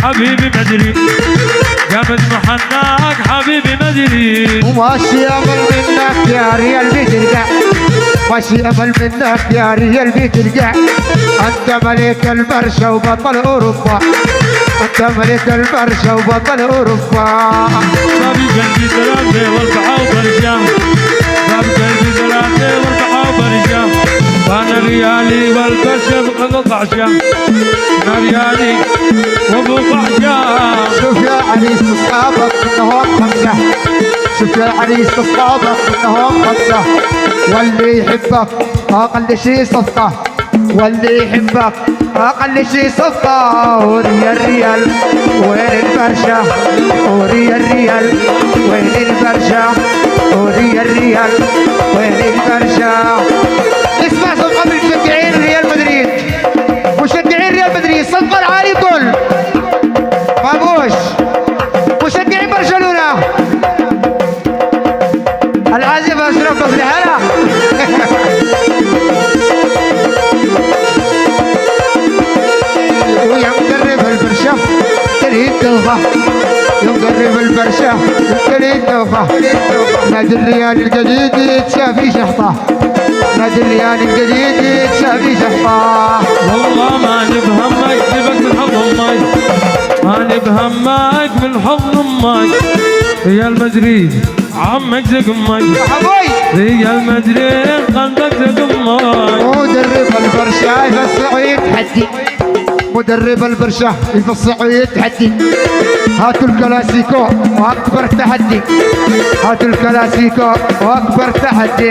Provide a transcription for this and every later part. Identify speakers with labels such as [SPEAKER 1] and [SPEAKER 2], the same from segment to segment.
[SPEAKER 1] حبيبي مدري قامت محناك حبيبي مدري.
[SPEAKER 2] وماشي امل منك يا ريال بترجع، ماشي امل منك يا ريال بترجع. انت ملك البرشا وبطل اوروبا، انت ملك البرشا وبطل اوروبا.
[SPEAKER 1] باب قلبي ثلاثة واربعة وبرشام، باب قلبي ثلاثة واربعة وبرشام. وانا ريالي والبرشا بقلب عشام، انا ريالي وابو عشام.
[SPEAKER 2] شوف يا عريس اصحابك انهم خمسة، شوف يا عريس اصحابك انهم خمسة. واللي يحبك اقل شي صفقة، واللي يحبك اقل شي صفقة. وريال ريال وين البرشا، وريال ريال وين البرشا، وريال ريال وين البرشا. اسمع صفقة من مشجعين ريال مدريد، مشجعين ريال مدريد صفقة العالي كل بابوش. مشجعين برشلونة العازف اشرف بصري هلا. ويا مدرب البرشا تريد توفى، يا مدرب البرشا تريد توفى. نادي الريال الجديد يتشافي شحطه، نادي الريال الجديد يتشافي شحطه.
[SPEAKER 1] والله ما نبهمك سيبك من حضن امك، ما نبهمك من حضن امك. ريال مدريد عمك زق امك، ريال مدريد قلبك زق امك.
[SPEAKER 2] مدرب البرشا في الصعيد تحدي، مدرب البرشا في الصعيد تحدي. هاتوا الكلاسيكو واكبر تحدي، هاتوا الكلاسيكو واكبر تحدي.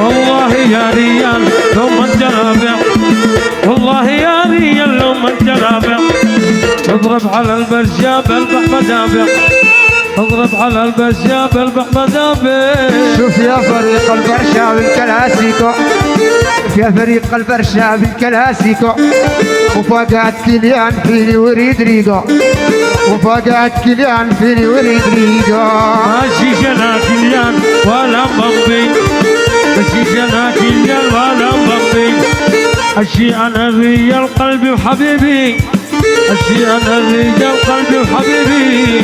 [SPEAKER 1] والله يا ريال لو ما انت رابع، والله يا ريال لو ما انت رابع. اضرب على البرشا بالبح مدافع، اضرب على البرشا بالبح مدافع.
[SPEAKER 2] شوف يا فريق البرشا بالكلاسيكو، يا فريق البرشا بالكلاسيكو. مفاجأة كيليان فيني وريد ريجو، مفاجأة كيليان فيني وريد ريجو.
[SPEAKER 1] ماشي جنا كيليان ولا مبابي، ماشي جنا كيليان ولا مبابي. اشي انا ريال قلبي وحبيبي، اشي انا ريال قلبي وحبيبي.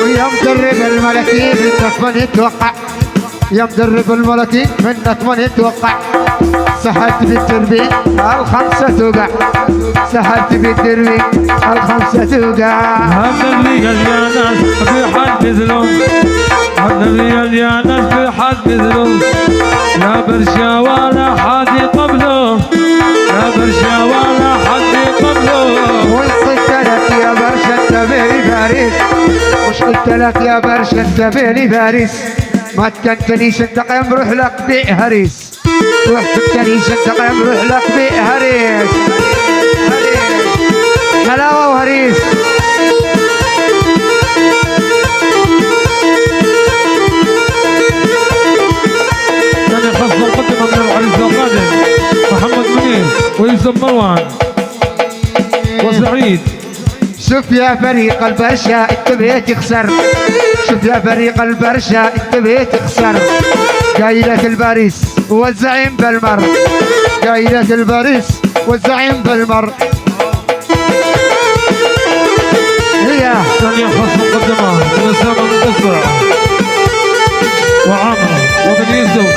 [SPEAKER 2] ويا مدرب الملكي منك من يتوقع، يا مدرب الملكي منك من يتوقع. سحبت بالدربي الخمسة توقع، سحبت بالدربي الخمسة توقع.
[SPEAKER 1] هذا الريال يا ناس في حد مثله، هذا الريال يا ناس في حد مثله. لا برشا ولا حد قبله، لا برشا ولا حد قبله.
[SPEAKER 2] وش قلت لك يا برشا انت بيلي باريس، وش قلت لك يا برشا انت بيلي باريس. ما تكنتنيش انت قيم روح لك بيع هريس، روح تكنتنيش انت قيم روح لك بيع هريس. حلاوة وهريس.
[SPEAKER 1] ثاني خاصة مقدمة من العريس القادم محمد منير ويوسف مروان وسعيد.
[SPEAKER 2] شوف يا فريق البرشا انت بيت يخسر، شوف يا فريق البرشا انت بيت يخسر. قايلة الباريس والزعيم بالمر، قايلة الباريس والزعيم بالمر. هي
[SPEAKER 1] ثانية خاصة مقدمة من أسامة القصة وعامر وبن يوسف.